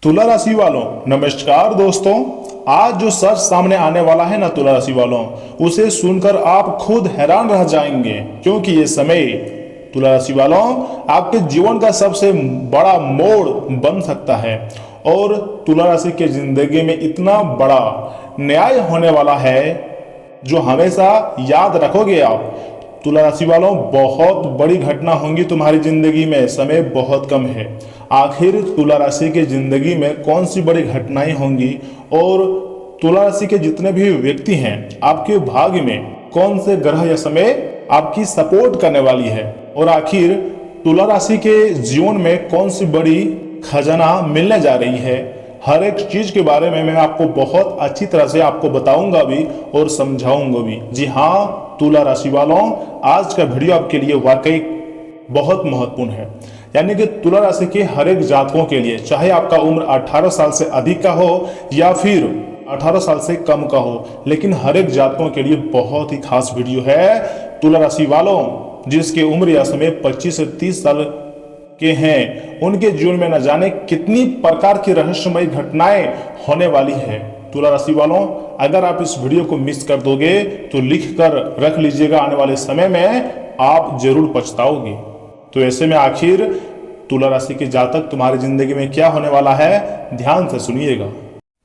तुला राशि वालों नमस्कार दोस्तों। आज जो सच सामने आने वाला है ना तुला राशि वालों, उसे सुनकर आप खुद हैरान रह जाएंगे, क्योंकि ये समय तुला राशि वालों आपके जीवन का सबसे बड़ा मोड़ बन सकता है। और तुला राशि के जिंदगी में इतना बड़ा न्याय होने वाला है जो हमेशा याद रखोगे आप। तुला राशि वालों बहुत बड़ी घटना होंगी तुम्हारी जिंदगी में, समय बहुत कम है। आखिर तुला राशि के जिंदगी में कौन सी बड़ी घटनाएं होंगी और तुला राशि के जितने भी व्यक्ति हैं आपके भाग्य में कौन से ग्रह या समय आपकी सपोर्ट करने वाली है, और आखिर तुला राशि के जीवन में कौन सी बड़ी खजाना मिलने जा रही है, हर एक चीज के बारे में मैं आपको बहुत अच्छी तरह से आपको बताऊंगा भी और समझाऊंगा भी। जी हाँ तुला राशि वालों, आज का वीडियो आपके लिए वाकई बहुत महत्वपूर्ण है। यानी कि तुला राशि के हर एक जातकों के लिए, चाहे आपका उम्र 18 साल से अधिक का हो या फिर 18 साल से कम का हो, लेकिन हर एक जातकों के लिए बहुत ही खास वीडियो है। तुला राशि वालों जिसकी उम्र या समय 25 से 30 साल के हैं, उनके जीवन में न जाने कितनी प्रकार की रहस्यमय घटनाएं होने वाली है। तुला राशि वालों अगर आप इस वीडियो को मिस कर दोगे तो लिख कर रख लीजिएगा, आने वाले समय में आप जरूर पछताओगे। तो ऐसे में आखिर तुला राशि के जातक तुम्हारी जिंदगी में क्या होने वाला है, ध्यान से सुनिएगा।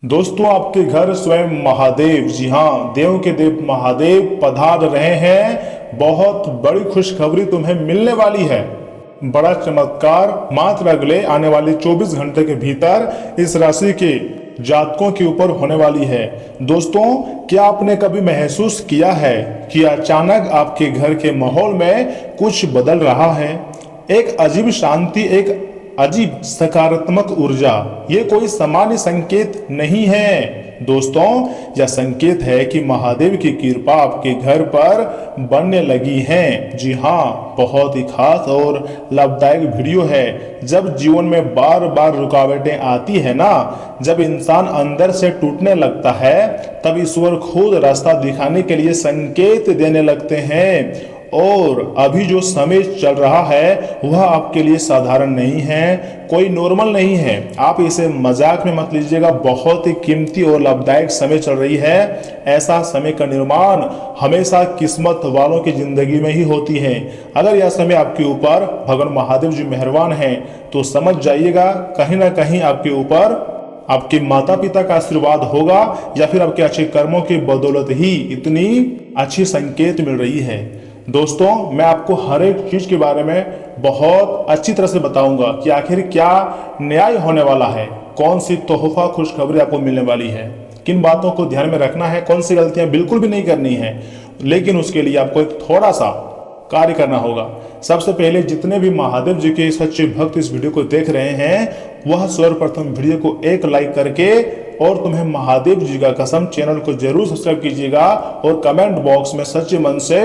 दोस्तों आपके घर स्वयं महादेव, जी हाँ देव के देव महादेव पधार रहे हैं। बहुत बड़ी खुशखबरी तुम्हें मिलने वाली है। बड़ा चमत्कार मात्र अगले आने वाले 24 घंटे के भीतर इस राशि के जातकों के ऊपर होने वाली है। दोस्तों क्या आपने कभी महसूस किया है कि अचानक आपके घर के माहौल में कुछ बदल रहा है? एक अजीब शांति, एक अजीब सकारात्मक ऊर्जा। ये कोई सामान्य संकेत नहीं है दोस्तों, यह संकेत है कि महादेव की कृपा आपके घर पर बनने लगी है। जी हाँ बहुत ही खास और लाभदायक वीडियो है। जब जीवन में बार बार रुकावटें आती है ना, जब इंसान अंदर से टूटने लगता है, तब ईश्वर खुद रास्ता दिखाने के लिए संकेत देने लगते हैं। और अभी जो समय चल रहा है वह आपके लिए साधारण नहीं है, कोई नॉर्मल नहीं है। आप इसे मजाक में मत लीजिएगा, बहुत ही कीमती और लाभदायक समय चल रही है। ऐसा समय का निर्माण हमेशा किस्मत वालों की जिंदगी में ही होती है। अगर यह समय आपके ऊपर भगवान महादेव जी मेहरबान हैं तो समझ जाइएगा कहीं ना कहीं आपके ऊपर आपके माता पिता का आशीर्वाद होगा, या फिर आपके अच्छे कर्मों की बदौलत ही इतनी अच्छी संकेत मिल रही है। दोस्तों मैं आपको हर एक चीज के बारे में बहुत अच्छी तरह से बताऊंगा कि आखिर क्या न्याय होने वाला है, कौन सी तोहफा खुशखबरी आपको मिलने वाली है, किन बातों को ध्यान में रखना है, कौन सी गलतियां बिल्कुल भी नहीं करनी है। लेकिन उसके लिए आपको एक थोड़ा सा कार्य करना होगा। सबसे पहले जितने भी महादेव जी के सच्चे भक्त इस वीडियो को देख रहे हैं, वह सर्वप्रथम वीडियो को एक लाइक करके और तुम्हें महादेव जी का कसम चैनल को जरूर सब्सक्राइब कीजिएगा और कमेंट बॉक्स में सच्चे मन से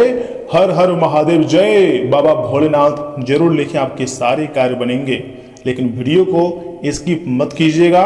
हर हर महादेव जय बाबा भोलेनाथ जरूर लिखें, आपके सारे कार्य बनेंगे। लेकिन वीडियो को स्किप मत कीजिएगा,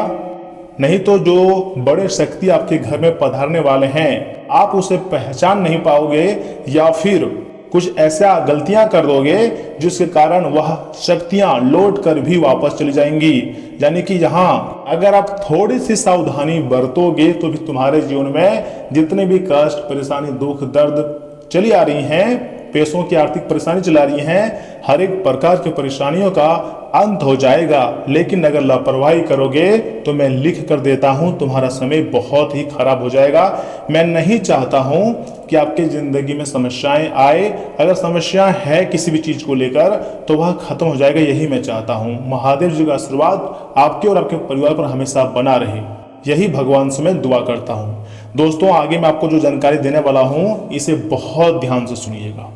नहीं तो जो बड़े शक्ति आपके घर में पधारने वाले हैं आप उसे पहचान नहीं पाओगे, या फिर कुछ ऐसा गलतियां कर दोगे जिसके कारण वह शक्तियां लौट कर भी वापस चली जाएंगी। यानी कि यहाँ अगर आप थोड़ी सी सावधानी बरतोगे तो भी तुम्हारे जीवन में जितने भी कष्ट परेशानी दुख दर्द चली आ रही हैं, पैसों की आर्थिक परेशानी चला रही हैं, हर एक प्रकार की परेशानियों का अंत हो जाएगा। लेकिन अगर लापरवाही करोगे तो मैं लिख कर देता हूं तुम्हारा समय बहुत ही खराब हो जाएगा। मैं नहीं चाहता हूं कि आपके जिंदगी में समस्याएं आए। अगर समस्या है किसी भी चीज को लेकर तो वह खत्म हो जाएगा, यही मैं चाहता हूं। महादेव जी का आशीर्वाद आपके और आपके परिवार पर हमेशा बना रहे, यही भगवान से मैं दुआ करता हूं। दोस्तों आगे मैं आपको जो जानकारी देने वाला हूं इसे बहुत ध्यान से सुनिएगा।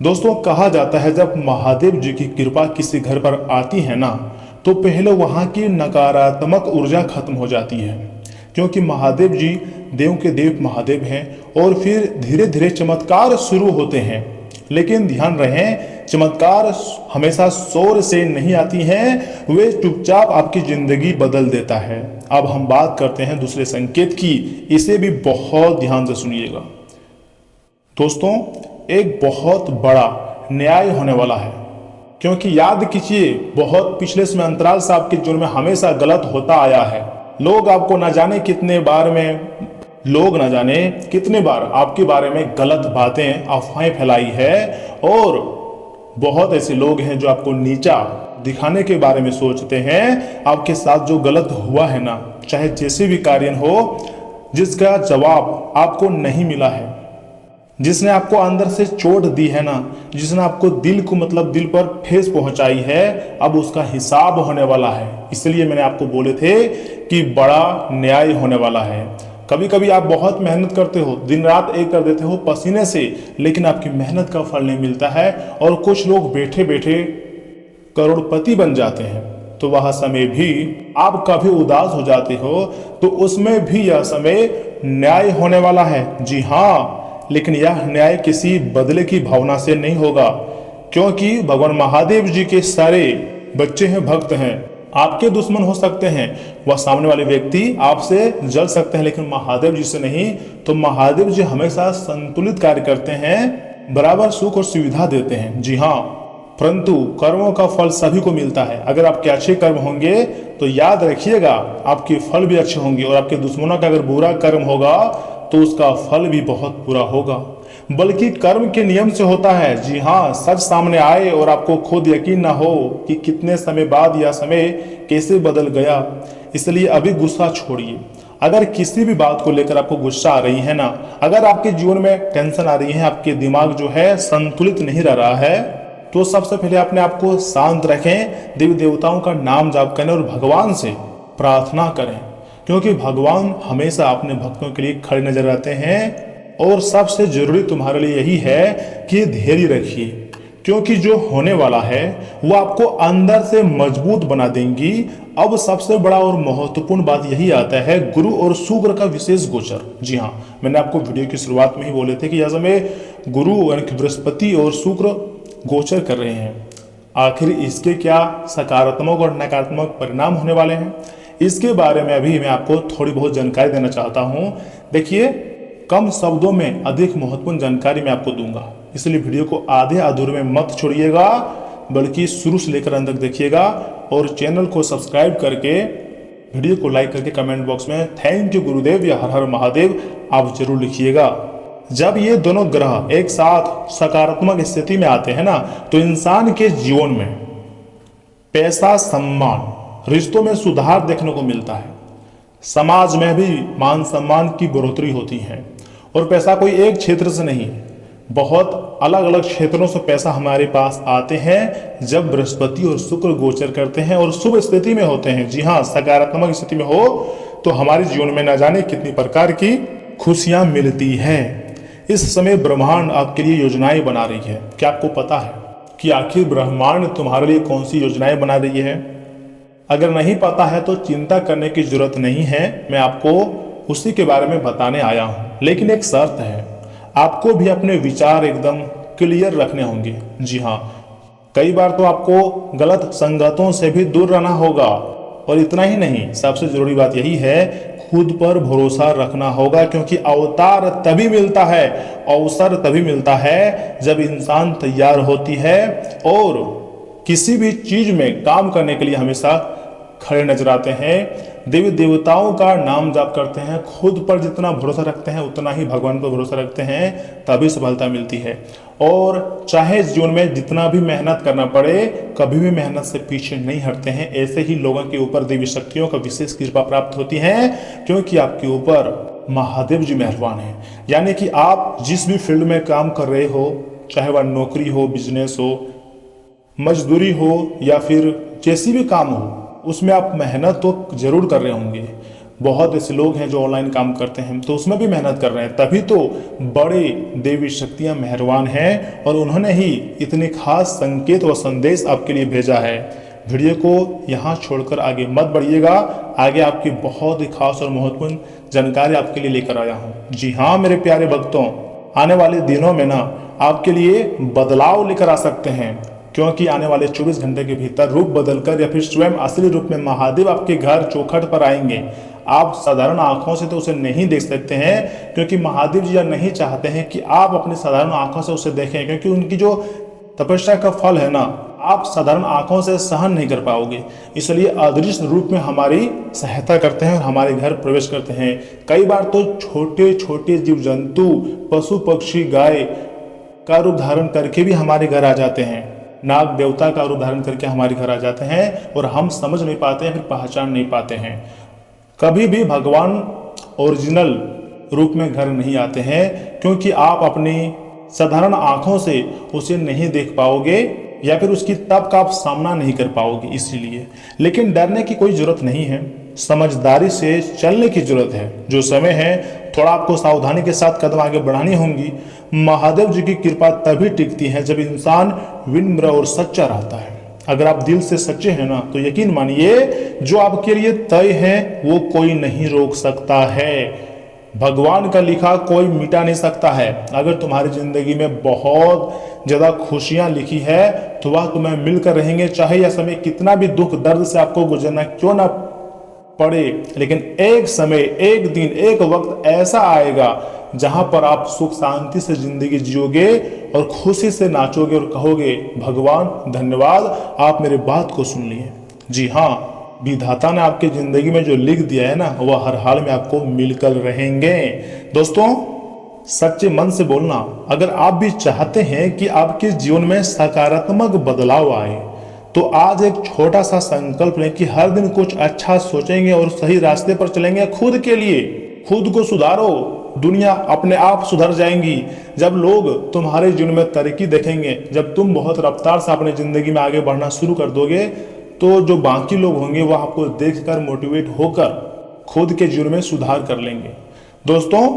दोस्तों कहा जाता है जब महादेव जी की कृपा किसी घर पर आती है ना, तो पहले वहां की नकारात्मक ऊर्जा खत्म हो जाती है, क्योंकि महादेव जी देव के देव महादेव हैं। और फिर धीरे धीरे चमत्कार शुरू होते हैं। लेकिन ध्यान रहे चमत्कार हमेशा शोर से नहीं आती हैं, वे चुपचाप आपकी जिंदगी बदल देता है। अब हम बात करते हैं दूसरे संकेत की, इसे भी बहुत ध्यान से सुनिएगा। दोस्तों एक बहुत बड़ा न्याय होने वाला है। क्योंकि याद कीजिए, बहुत पिछले समय अंतराल से आपके जीवन में हमेशा गलत होता आया है। लोग आपको न जाने कितने बार आपके बारे में गलत बातें, अफवाहें फैलाई है, और बहुत ऐसे लोग हैं जो आपको नीचा दिखाने के बारे में सोचते हैं। आपके साथ जो गलत हुआ है ना, चाहे जैसे भी कार्य हो, जिसका जवाब आपको नहीं मिला है, जिसने आपको अंदर से चोट दी है ना, जिसने आपको दिल पर ठेस पहुंचाई है, अब उसका हिसाब होने वाला है। इसलिए मैंने आपको बोले थे कि बड़ा न्याय होने वाला है। कभी कभी आप बहुत मेहनत करते हो, दिन रात एक कर देते हो पसीने से, लेकिन आपकी मेहनत का फल नहीं मिलता है, और कुछ लोग बैठे बैठे करोड़पति बन जाते हैं। तो वह समय भी आप कभी उदास हो जाते हो, तो उसमें भी यह समय न्याय होने वाला है। जी हाँ, लेकिन यह न्याय किसी बदले की भावना से नहीं होगा, क्योंकि भगवान महादेव जी के सारे बच्चे हैं, भक्त हैं। आपके दुश्मन हो सकते हैं, वह सामने वाले व्यक्ति आपसे जल सकते हैं, लेकिन महादेव जी से नहीं। तो महादेव जी हमेशा संतुलित कार्य करते हैं, बराबर सुख और सुविधा देते हैं। जी हाँ, परंतु कर्मों का फल सभी को मिलता है। अगर आपके अच्छे कर्म होंगे तो याद रखिएगा, आपके फल भी अच्छे होंगे, और आपके दुश्मनों का अगर बुरा कर्म होगा तो उसका फल भी बहुत बुरा होगा। बल्कि कर्म के नियम से होता है। जी हाँ, सच सामने आए और आपको खुद यकीन ना हो कि कितने समय बाद यह समय कैसे बदल गया। इसलिए अभी गुस्सा छोड़िए। अगर किसी भी बात को लेकर आपको गुस्सा आ रही है ना, अगर आपके जीवन में टेंशन आ रही है, आपके दिमाग जो है संतुलित नहीं रह रहा है, तो सबसे पहले अपने आप को शांत रखें, देवी देवताओं का नाम जाप करें और भगवान से प्रार्थना करें, क्योंकि भगवान हमेशा अपने भक्तों के लिए खड़े नजर आते हैं। और सबसे जरूरी तुम्हारे लिए यही है कि धैर्य रखिए, क्योंकि जो होने वाला है वो आपको अंदर से मजबूत बना देंगी। अब सबसे बड़ा और महत्वपूर्ण बात यही आता है, गुरु और शुक्र का विशेष गोचर। जी हाँ, मैंने आपको वीडियो की शुरुआत में ही बोले थे कि यह समय गुरु यानी कि बृहस्पति और शुक्र गोचर कर रहे हैं। आखिर इसके क्या सकारात्मक और नकारात्मक परिणाम होने वाले हैं, इसके बारे में अभी मैं आपको थोड़ी बहुत जानकारी देना चाहता हूं। देखिए, कम शब्दों में अधिक महत्वपूर्ण जानकारी मैं आपको दूंगा, इसलिए वीडियो को आधे अधूरे में मत छोड़िएगा, बल्कि शुरू से लेकर अंत तक देखिएगा। और चैनल को सब्सक्राइब करके, वीडियो को लाइक करके कमेंट बॉक्स में थैंक यू गुरुदेव या हर हर महादेव आप जरूर लिखिएगा। जब ये दोनों ग्रह एक साथ सकारात्मक स्थिति में आते हैं ना, तो इंसान के जीवन में पैसा, सम्मान, रिश्तों में सुधार देखने को मिलता है। समाज में भी मान सम्मान की बढ़ोतरी होती है। और पैसा कोई एक क्षेत्र से नहीं, बहुत अलग अलग क्षेत्रों से पैसा हमारे पास आते हैं जब बृहस्पति और शुक्र गोचर करते हैं और शुभ स्थिति में होते हैं। जी हाँ, सकारात्मक स्थिति में हो तो हमारे जीवन में न जाने कितनी प्रकार की खुशियां मिलती है। इस समय ब्रह्मांड आपके लिए योजनाएं बना रही है। क्या आपको पता है कि आखिर ब्रह्मांड तुम्हारे लिए कौन सी योजनाएं बना रही है? अगर नहीं पता है तो चिंता करने की जरूरत नहीं है, मैं आपको उसी के बारे में बताने आया हूं। लेकिन एक शर्त है, आपको भी अपने विचार एकदम क्लियर रखने होंगे। जी हाँ, कई बार तो आपको गलत संगतों से भी दूर रहना होगा। और इतना ही नहीं, सबसे जरूरी बात यही है, खुद पर भरोसा रखना होगा, क्योंकि अवतार तभी मिलता है, अवसर तभी मिलता है जब इंसान तैयार होती है और किसी भी चीज में काम करने के लिए हमेशा खड़े नजर आते हैं। देवी देवताओं का नाम जाप करते हैं, खुद पर जितना भरोसा रखते हैं उतना ही भगवान पर भरोसा रखते हैं, तभी सफलता मिलती है। और चाहे जीवन में जितना भी मेहनत करना पड़े, कभी भी मेहनत से पीछे नहीं हटते हैं। ऐसे ही लोगों के ऊपर देवी शक्तियों का विशेष कृपा प्राप्त होती है, क्योंकि आपके ऊपर महादेव जी मेहरबान है। यानी कि आप जिस भी फील्ड में काम कर रहे हो, चाहे वह नौकरी हो, बिजनेस हो, मजदूरी हो, या फिर जैसी भी काम हो, उसमें आप मेहनत तो जरूर कर रहे होंगे। बहुत ऐसे लोग हैं जो ऑनलाइन काम करते हैं, तो उसमें भी मेहनत कर रहे हैं, तभी तो बड़े देवी शक्तियां मेहरबान हैं और उन्होंने ही इतने खास संकेत व संदेश आपके लिए भेजा है। वीडियो को यहाँ छोड़कर आगे मत बढ़िएगा, आगे आपकी बहुत ही खास और महत्वपूर्ण जानकारी आपके लिए लेकर आया हूँ। जी हाँ मेरे प्यारे भक्तों, आने वाले दिनों में ना आपके लिए बदलाव लेकर आ सकते हैं, क्योंकि आने वाले 24 घंटे के भीतर रूप बदलकर या फिर स्वयं असली रूप में महादेव आपके घर चौखट पर आएंगे। आप साधारण आंखों से तो उसे नहीं देख सकते हैं, क्योंकि महादेव जी नहीं चाहते हैं कि आप अपनी साधारण आंखों से उसे देखें, क्योंकि उनकी जो तपस्या का फल है ना, आप साधारण आंखों से सहन नहीं कर पाओगे, इसलिए अदृश्य रूप में हमारी सहायता करते हैं और हमारे घर प्रवेश करते हैं। कई बार तो छोटे छोटे जीव जंतु, पशु पक्षी, गाय का रूप धारण करके भी हमारे घर आ जाते हैं, नाग देवता का रूप धारण करके हमारे घर आ जाते हैं और हम समझ नहीं पाते हैं, फिर पहचान नहीं पाते हैं। कभी भी भगवान ओरिजिनल रूप में घर नहीं आते हैं, क्योंकि आप अपनी साधारण आंखों से उसे नहीं देख पाओगे या फिर उसकी तप का आप सामना नहीं कर पाओगे, इसीलिए। लेकिन डरने की कोई जरूरत नहीं है, समझदारी से चलने की जरूरत है। जो समय है थोड़ा आपको सावधानी के साथ कदम आगे बढ़ानी होंगी। महादेव जी की कृपा तभी टिकती है जब इंसान विनम्र और सच्चा रहता है। अगर आप दिल से सच्चे हैं ना, तो यकीन मानिए जो आपके लिए तय है वो कोई नहीं रोक सकता है। भगवान का लिखा कोई मिटा नहीं सकता है। अगर तुम्हारी जिंदगी में बहुत ज्यादा खुशियां लिखी है तो वह तुम्हें मिलकर रहेंगे, चाहे यह समय कितना भी दुख दर्द से आपको गुजरना क्यों ना पड़े। लेकिन एक समय, एक दिन, एक वक्त ऐसा आएगा जहां पर आप सुख शांति से जिंदगी जियोगे और खुशी से नाचोगे और कहोगे भगवान धन्यवाद, आप मेरे बात को सुन लिए। जी हाँ, विधाता ने आपकी जिंदगी में जो लिख दिया है ना, वह हर हाल में आपको मिलकर रहेंगे। दोस्तों, सच्चे मन से बोलना। अगर आप भी चाहते हैं कि आपके जीवन में सकारात्मक बदलाव आए तो आज एक छोटा सा संकल्प लें कि हर दिन कुछ अच्छा सोचेंगे और सही रास्ते पर चलेंगे। खुद के लिए खुद को सुधारो, दुनिया अपने आप सुधर जाएंगी। जब लोग तुम्हारे जीवन में तरक्की देखेंगे, जब तुम बहुत रफ्तार से अपनी जिंदगी में आगे बढ़ना शुरू कर दोगे, तो जो बाकी लोग होंगे वह आपको देखकर मोटिवेट होकर खुद के जीवन में सुधार कर लेंगे। दोस्तों,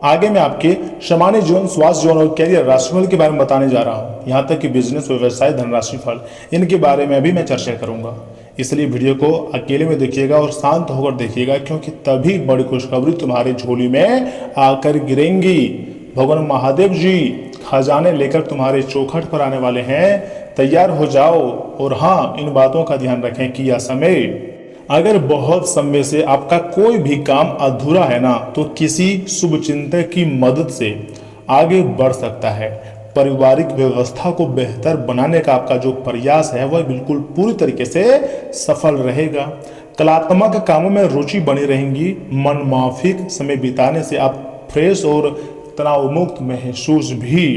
आगे मैं आपके सामान्य जीवन, स्वास्थ्य जीवन और कैरियर राशिफल के बारे में बताने जा रहा हूं। यहां तक कि बिजनेस, व्यवसाय, धनराशि फल, इनके बारे में भी मैं चर्चा करूंगा। इसलिए वीडियो को अकेले में देखिएगा और शांत होकर देखिएगा, क्योंकि तभी बड़ी खुशखबरी तुम्हारी झोली में आकर गिरेंगी। भगवान महादेव जी खजाने लेकर तुम्हारे चौखट पर आने वाले हैं। तैयार हो जाओ। और हाँ, इन बातों का ध्यान रखें कि यह समय, अगर बहुत समय से आपका कोई भी काम अधूरा है ना, तो किसी शुभ चिंतक की मदद से आगे बढ़ सकता है। पारिवारिक व्यवस्था को बेहतर बनाने का आपका जो प्रयास है वह बिल्कुल पूरी तरीके से सफल रहेगा। कलात्मक कामों में रुचि बनी रहेंगी। मनमाफिक समय बिताने से आप फ्रेश और तनाव मुक्त महसूस भी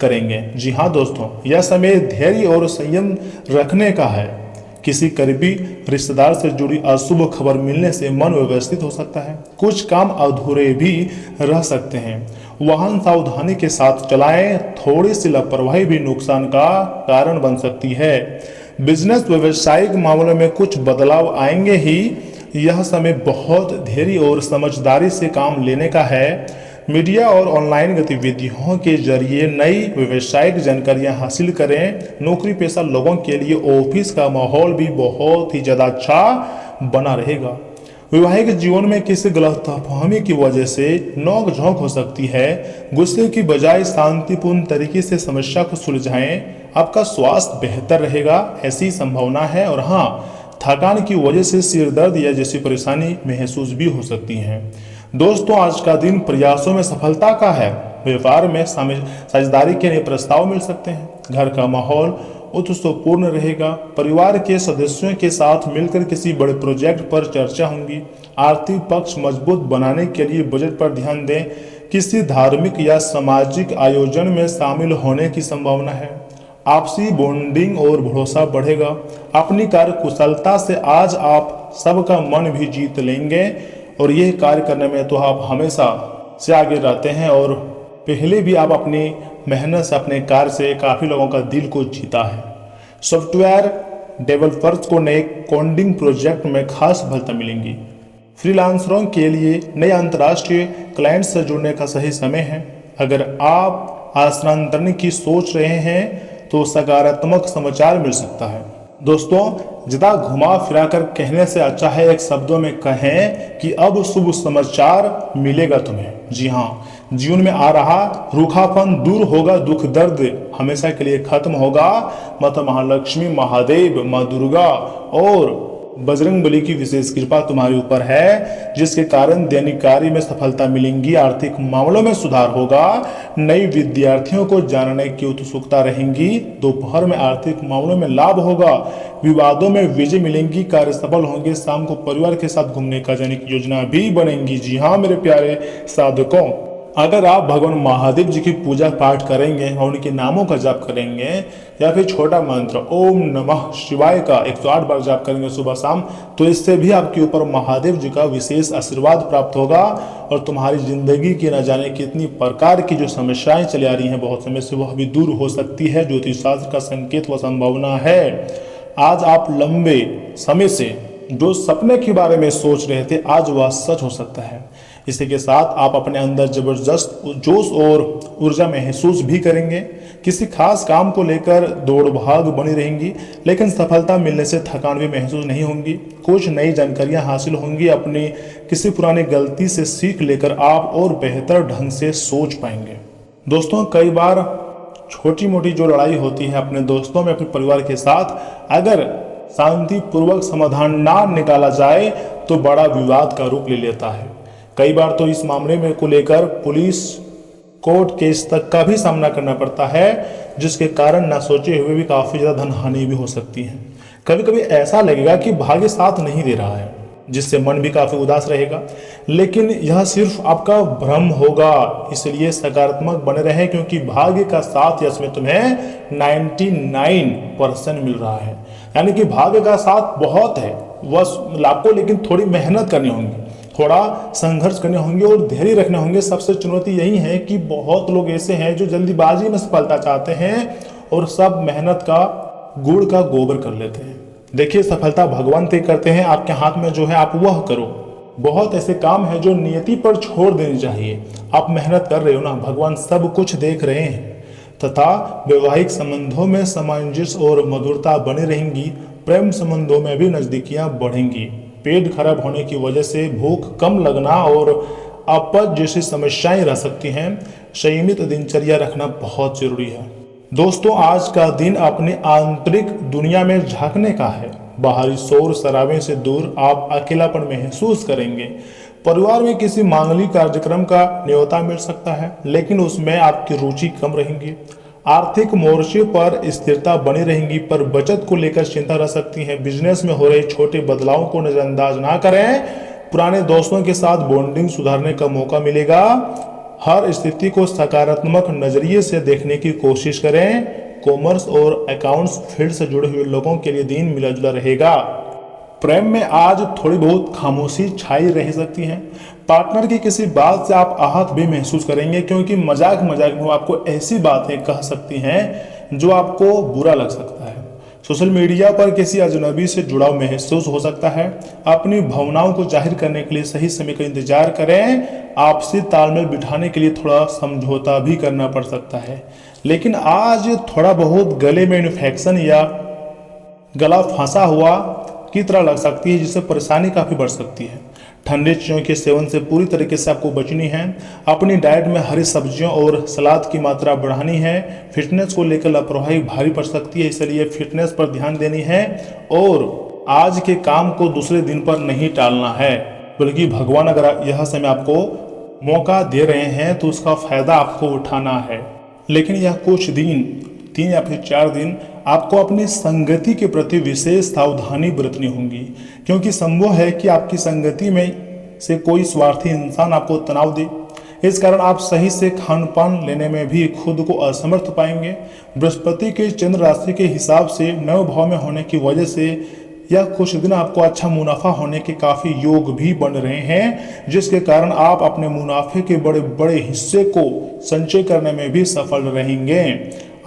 करेंगे। जी हाँ दोस्तों, यह समय धैर्य और संयम रखने का है। किसी करीबी रिश्तेदार से जुड़ी अशुभ खबर मिलने से मन व्यवस्थित हो सकता है। कुछ काम अधूरे भी रह सकते हैं। वाहन सावधानी के साथ चलाएं। थोड़ी सी लापरवाही भी नुकसान का कारण बन सकती है। बिजनेस, व्यवसायिक मामलों में कुछ बदलाव आएंगे ही। यह समय बहुत धैर्य और समझदारी से काम लेने का है। मीडिया और ऑनलाइन गतिविधियों के जरिए नई व्यवसायिक जानकारियां हासिल करें। नौकरी पेशा लोगों के लिए ऑफिस का माहौल भी बहुत ही ज़्यादा अच्छा बना रहेगा। वैवाहिक जीवन में किसी गलतफहमी की वजह से नोक झोंक हो सकती है। गुस्से की बजाय शांतिपूर्ण तरीके से समस्या को सुलझाएं। आपका स्वास्थ्य बेहतर रहेगा, ऐसी संभावना है। और हाँ, थकान की वजह से सिर दर्द या जैसी परेशानी महसूस भी हो सकती है। दोस्तों, आज का दिन प्रयासों में सफलता का है। व्यापार में साझेदारी के नए प्रस्ताव मिल सकते हैं। घर का माहौल उत्साहपूर्ण रहेगा। परिवार के सदस्यों के साथ मिलकर किसी बड़े प्रोजेक्ट पर चर्चा होंगी। आर्थिक पक्ष मजबूत बनाने के लिए बजट पर ध्यान दें। किसी धार्मिक या सामाजिक आयोजन में शामिल होने की संभावना है। आपसी बॉन्डिंग और भरोसा बढ़ेगा। अपनी कार्य कुशलता से आज आप सबका मन भी जीत लेंगे और यह कार्य करने में तो आप हमेशा से आगे रहते हैं और पहले भी आप अपनी मेहनत से, अपने कार्य से काफ़ी लोगों का दिल को जीता है। सॉफ्टवेयर डेवलपर्स को नए कोडिंग प्रोजेक्ट में खास सफलता मिलेंगी। फ्रीलांसरों के लिए नए अंतर्राष्ट्रीय क्लाइंट से जुड़ने का सही समय है। अगर आप स्थानांतरण की सोच रहे हैं तो सकारात्मक समाचार मिल सकता है। दोस्तों, ज़्यादा घुमा फिरा कर कहने से अच्छा है एक शब्दों में कहें कि अब शुभ समाचार मिलेगा तुम्हें। जी हाँ, जीवन में आ रहा रूखापन दूर होगा, दुख दर्द हमेशा के लिए खत्म होगा। माता महालक्ष्मी, महादेव, माँ दुर्गा और बजरंगबली की विशेष कृपा तुम्हारे ऊपर है, जिसके कारण दैनिक कार्य में सफलता मिलेंगी, आर्थिक मामलों में सुधार होगा, नई विद्यार्थियों को जानने की उत्सुकता रहेंगी, दोपहर में आर्थिक मामलों में लाभ होगा, विवादों में विजय मिलेंगी, कार्य सफल होंगे, शाम को परिवार के साथ घूमने का जाने की योजना भी बनेंगी। जी हाँ मेरे प्यारे साधकों, अगर आप भगवान महादेव जी की पूजा पाठ करेंगे और उनके नामों का जाप करेंगे या फिर छोटा मंत्र ओम नमः शिवाय का 108 बार जाप करेंगे सुबह शाम, तो इससे भी आपके ऊपर महादेव जी का विशेष आशीर्वाद प्राप्त होगा और तुम्हारी जिंदगी की न जाने कितनी प्रकार की जो समस्याएं चली आ रही हैं बहुत समय से, वह भी दूर हो सकती है। ज्योतिष शास्त्र का संकेत व संभावना है। आज आप लंबे समय से जो सपने के बारे में सोच रहे थे, आज वह सच हो सकता है। इसी के साथ आप अपने अंदर जबरदस्त जोश और ऊर्जा महसूस भी करेंगे। किसी खास काम को लेकर दौड़ भाग बनी रहेंगी, लेकिन सफलता मिलने से थकान भी महसूस नहीं होंगी। कुछ नई जानकारियां हासिल होंगी। अपनी किसी पुरानी गलती से सीख लेकर आप और बेहतर ढंग से सोच पाएंगे। दोस्तों, कई बार छोटी मोटी जो लड़ाई होती है अपने दोस्तों में, अपने परिवार के साथ, अगर शांतिपूर्वक समाधान ना निकाला जाए तो बड़ा विवाद का रूप ले लेता है। कई बार तो इस मामले में को लेकर पुलिस कोर्ट केस तक का भी सामना करना पड़ता है, जिसके कारण ना सोचे हुए भी काफी ज्यादा धन हानि भी हो सकती है। कभी कभी ऐसा लगेगा कि भाग्य साथ नहीं दे रहा है, जिससे मन भी काफी उदास रहेगा, लेकिन यह सिर्फ आपका भ्रम होगा। इसलिए सकारात्मक बने रहे, क्योंकि भाग्य का साथ इसमें तुम्हें 99% मिल रहा है। यानी कि भाग्य का साथ बहुत है, वह आपको लेकिन थोड़ी मेहनत करनी होगी, थोड़ा संघर्ष करने होंगे और धैर्य रखने होंगे। सबसे चुनौती यही है कि बहुत लोग ऐसे हैं जो जल्दीबाजी में सफलता चाहते हैं और सब मेहनत का गुड़ का गोबर कर लेते हैं। देखिए, सफलता भगवान तय करते हैं, आपके हाथ में जो है आप वह करो। बहुत ऐसे काम है जो नियति पर छोड़ देनी चाहिए। आप मेहनत कर रहे हो ना, भगवान सब कुछ देख रहे हैं। तथा वैवाहिक संबंधों में सामंजस्य और मधुरता बनी रहेंगी। प्रेम संबंधों में भी नजदीकियां बढ़ेंगी। पेट खराब होने की वजह से भूख कम लगना और अपच जैसी समस्याएं रह सकती हैं। संयमित दिनचर्या रखना बहुत जरूरी है। दोस्तों, आज का दिन अपनी आंतरिक दुनिया में झांकने का है। बाहरी शोर शराबे से दूर आप अकेलापन महसूस करेंगे। परिवार में किसी मांगलिक कार्यक्रम का न्योता मिल सकता है, लेकिन उसमें आपकी रुचि कम रहेगी। आर्थिक मोर्चे पर स्थिरता बनी रहेगी, पर बचत को लेकर चिंता रह सकती है। बिजनेस में हो रहे छोटे बदलावों को नजरअंदाज ना करें। पुराने दोस्तों के साथ बॉन्डिंग सुधारने का मौका मिलेगा। हर स्थिति को सकारात्मक नजरिए से देखने की कोशिश करें। कॉमर्स और अकाउंट्स फील्ड से जुड़े हुए लोगों के लिए दिन मिला जुला रहेगा। प्रेम में आज थोड़ी बहुत खामोशी छाई रह सकती है। पार्टनर की किसी बात से आप आहत भी महसूस करेंगे, क्योंकि मजाक मजाक में आपको ऐसी बातें कह सकती हैं जो आपको बुरा लग सकता है। सोशल मीडिया पर किसी अजनबी से जुड़ाव महसूस हो सकता है। अपनी भावनाओं को जाहिर करने के लिए सही समय का इंतजार करें। आपसी तालमेल बिठाने के लिए थोड़ा समझौता भी करना पड़ सकता है। लेकिन आज थोड़ा बहुत गले में इन्फेक्शन या गला फंसा हुआ की तरह लग सकती है, जिससे परेशानी काफी बढ़ सकती है। ठंडे चीजों के सेवन से पूरी तरीके से आपको बचनी है। अपनी डाइट में हरी सब्जियों और सलाद की मात्रा बढ़ानी है। फिटनेस को लेकर लापरवाही भारी पड़ सकती है, इसलिए फिटनेस पर ध्यान देनी है और आज के काम को दूसरे दिन पर नहीं टालना है, बल्कि भगवान अगर यह समय आपको मौका दे रहे हैं तो उसका फायदा आपको उठाना है। लेकिन यह कुछ दिन, 3 या फिर 4 दिन, आपको अपनी संगति के प्रति विशेष सावधानी बरतनी होगी, क्योंकि संभव है कि आपकी संगति में से कोई स्वार्थी इंसान आपको तनाव दे। इस कारण आप सही से खान पान लेने में भी खुद को असमर्थ पाएंगे। बृहस्पति के चंद्र राशि के हिसाब से 9 भाव में होने की वजह से यह कुछ दिन आपको अच्छा मुनाफा होने के काफी योग भी बन रहे हैं, जिसके कारण आप अपने मुनाफे के बड़े बड़े हिस्से को संचय करने में भी सफल रहेंगे।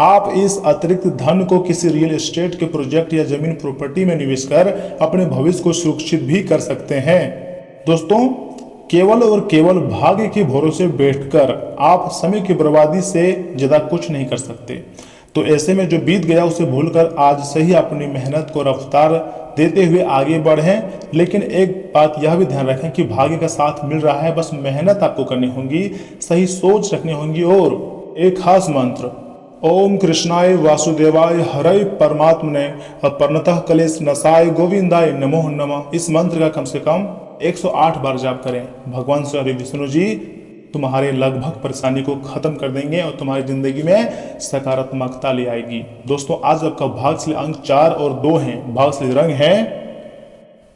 आप इस अतिरिक्त धन को किसी रियल एस्टेट के प्रोजेक्ट या जमीन प्रॉपर्टी में निवेश कर अपने भविष्य को सुरक्षित भी कर सकते हैं। दोस्तों, केवल और केवल भाग्य के भरोसे बैठकर आप समय की बर्बादी से ज्यादा कुछ नहीं कर सकते। तो ऐसे में जो बीत गया उसे भूलकर आज से ही अपनी मेहनत को रफ्तार देते हुए आगे बढ़ें। लेकिन एक बात यह भी ध्यान रखें कि भाग्य का साथ मिल रहा है, बस मेहनत आपको करनी होगी, सही सोच रखनी होगी और एक खास मंत्र ओम कृष्णाय वासुदेवाय हरय परमात्मने अपरनतः कलेश नसाय गोविंदाय नमो नमः। इस मंत्र का कम से कम 108 बार जाप करें। भगवान श्री विष्णु जी तुम्हारे लगभग परेशानी को खत्म कर देंगे और तुम्हारी जिंदगी में सकारात्मकता ले आएगी। दोस्तों आज आपका भाग्यशाली अंक 4 और 2 हैं। भाग्यशाली रंग है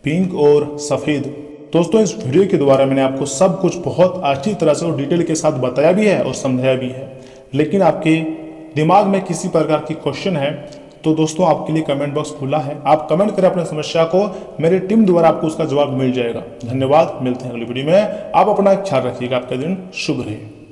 पिंक और सफेद। दोस्तों इस वीडियो के द्वारा मैंने आपको सब कुछ बहुत अच्छी तरह से और डिटेल के साथ बताया भी है और समझाया भी है, लेकिन आपके दिमाग में किसी प्रकार की क्वेश्चन है तो दोस्तों आपके लिए कमेंट बॉक्स खुला है। आप कमेंट करें अपनी समस्या को, मेरी टीम द्वारा आपको उसका जवाब मिल जाएगा। धन्यवाद, मिलते हैं अगली वीडियो में। आप अपना ख्याल रखिएगा, आपका दिन शुभ रहे।